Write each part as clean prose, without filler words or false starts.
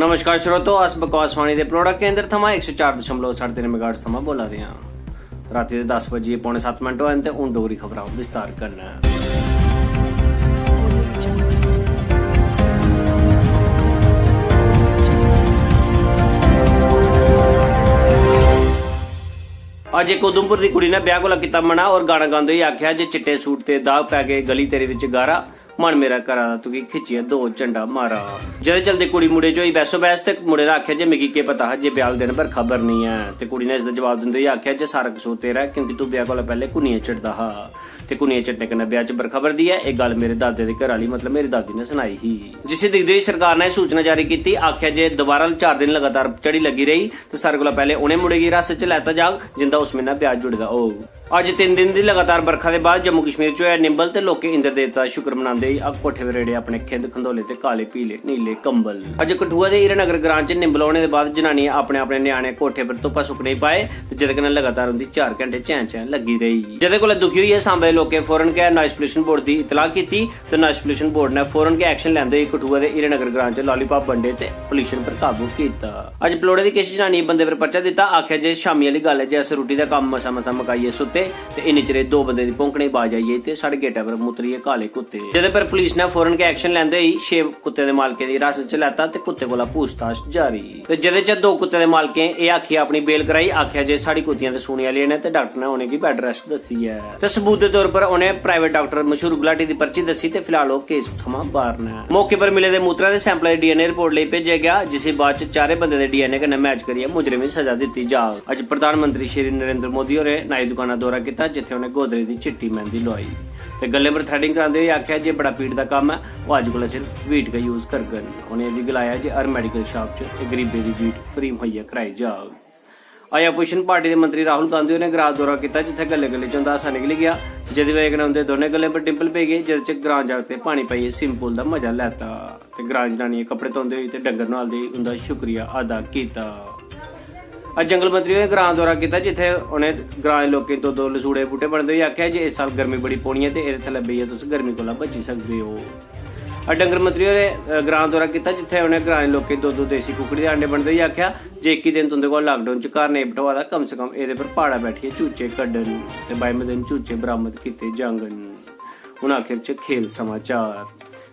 नमस्कार श्रोतो, अस बकवासवाणी के प्रोडक्ट केंद्र थमा 104.3 मेगाहर्ट्ज थमा बोला दे हां। राती दे 10 बजे पौने 7 मिनट होए ते हुण डोगरी खबरां विस्तार करना है। अज एक उधमपुर की कुड़ी ने ब्याह कोला कीता मना और गाना गांदे ही आख्या जे चिट्टे सूट ते दाग पै गए गली तेरे विच गारा मन मेरा करा तुकी खिचिया दो झंडा मारा। जदे चलते कुड़ी मुड़े चोई बैसो बैस ते मुड़े ने आख्या जे मिगी के पता हा जे ब्याह दिन पर खबर नहीं है। ते कुड़ी ने इसदा जवाब दिंदे ही आख्या जे सारा कसूर तेरा है क्योंकि तू ब्याह कोला पहले कुनियां चढ़दा हा ते कुनियां चढ़ने कन्नै ब्याह च बरखबर दी है। एक गल मेरे दादे दे घर वाली मतलब मेरी दादी ने सुनाई ही, जिसे दिखदे ही सरकार ने सूचना जारी की। आख्या जे दोबारा 4 दिन लगातार चढ़ी लगी रही तो सारे कोला पहले उन्हें मुड़े गी हिरासत च लैता जाग जिंदा उस महीना ब्याह जुड़दा हो। अज 3 दिन की लगातार बरखा के बाद जम्मू कश्मीर च होया निंबल ते लोकें इंद्र देवता शुक्र मनांदे ही अग कोठे वरेड़े अपने खिंद खंदोले ते काले पीले नीले कंबल। अज कठुआ के हीरानगर ग्रां च निंबल होने के बाद जनानियां अपने अपने न्याणे कोठे पर धुप्पा सुकने पाए ते जेदे कन्नै लगातार उंदी 4 घंटे चैन चैन लगी रही। जेदे कोला दुखी होइए सांबे दे लोकें फौरन गै नॉइस पोल्यूशन बोर्ड की इतलाह की ते नॉइस पोल्यूशन बोर्ड ने फौरन गै एक्शन लैंदे होई कठुआ के हीरानगर ग्रां च लॉलीपॉप बंडे ते पोल्यूशन पर काबू कीता। अज पलोड़े दी किश जनानी बंदे पर पर्चा दिता। आख्या जे शामी वाली गल है जे अस रुट्टी दा कम्म मसा मसा मकाइए सुते ते इन्नी चिरे 2 बंदे दी भौंकने बाज आई ते साढ़े गेटा पर मुतरिए काले कुत्ते। जेदे पर पुलिस ने फौरन के एक्शन लैंदे ही 6 कुत्ते दे मालके दी हिरासत च लैता ते कुत्ते कोला पूछताछ जारी। ते जेदे च 2 कुत्ते दे मालकें ए आखिए अपनी बेल कराई। आख्या जे साड़ी कुत्तियां ते सूने वाली ने ते डॉक्टर ने उन्हें गी बेड रेस्ट दसी है ते सबूत दे तौर पर उन्हें प्राइवेट डॉक्टर मशहूर गुलाटी दी पर्ची दसी ते फिलहाल वो केस थमां बाहर ने। मौके पर मिले दे मूत्रा दे सैंपल दी डीएनए रिपोर्ट लेई भेजा गया जिसे बाद च 4 बंदे दे डीएनए कन्नै मैच करियै मुजरिमें गी सजा दित्ती जाग। अज प्रधानमंत्री श्री नरेंद्र मोदी होरें नाई दुकाना दौरा कीता जिथे उन्हें गोदरे दी चिट्टी मेहंदी लुआई ते गले पर थ्रेडिंग करांदे होई आख्या जे बड़ा पीड़ दा कम्म है वो अज कोला सिर्फ वीट का यूज करगन। उन्हें भी गलाया जे हर मेडिकल शॉप च गरीबें दी वीट फ्री मुहैया कराई जाग। अज अपोजिशन पार्टी के मंत्री राहुल गांधी ने ग्रां दौरा किया जिथे गले गले च उंदा हासा निकली गया जिहदी वजह कन्नै उंदे दोनों गले पर डिंपल पे गई जिहदे च ग्रां जागते पानी पाइयै स्विमिंग पूल दा मजा लैता ते ग्रां जनानियां कपड़े धोंदे होई ते डंगर नहालदे उंदा शुक्रिया अदा कीता। अज जंगल मंत्री ने ग्रां दौरा किया जिथे उन्हें ग्रां के लोकें तो 2 लसूड़े बूटे बनते हुए आख्या जे इस साल गर्मी बड़ी पौनी है ते इहदे थल्ले बेहियै तुस गर्मी कोला बची सकदे हो। डंगर मंत्री ने ग्रां दौरा किया जिथे उन्हें ग्रां के लोकें 2 देसी कुकड़ी के अंडे बनते हुए आख्या जे 21 दिन तुंदे कोल लॉकडाउन च घर नहीं बिठवा दा कम से कम एहदे पर पहाड़ा बैठिए चूचे कड्डन ते 22वें दिन चूचे बरामद किए जांगन। हुण आखिर च खेल समाचार।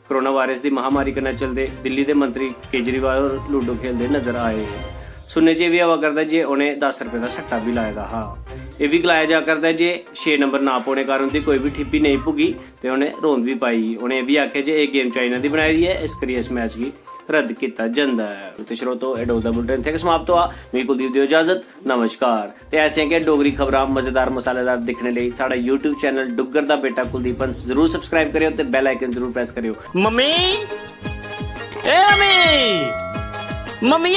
कोरोना वायरस की महामारी कन्नै चलदे दिल्ली के मंत्री केजरीवाल और लूडो खेलते नजर आए। सुनने च भी हवा करता जे उन्हें 10 रुपए का सट्टा भी लाया हा। यह भी गलाया जा करता जे 6 नंबर ना पाने कारण उनकी कोई भी ठिप्पी नहीं भुगी ते उन्हें रोंद भी पाई। उन्हें भी आख्या जे एक गेम चाइना की बनाई दी है इस करियै इस मैच की रद्द किया जाता है। तो श्रोतो एडोदा बुलेटिन थे समाप्त हुआ। मेरी कुलदीप दी इजाजत, नमस्कार। ते ऐसे हैं कि डोगरी खबरां मजेदार मसालेदार दिखने लिए साडा YouTube चैनल डुग्गर दा बेटा कुलदीप हंस जरूर सबसक्राइब करियो ते बेल आइकन जरूर प्रेस करियो। मम्मी ए मम्मी मम्मी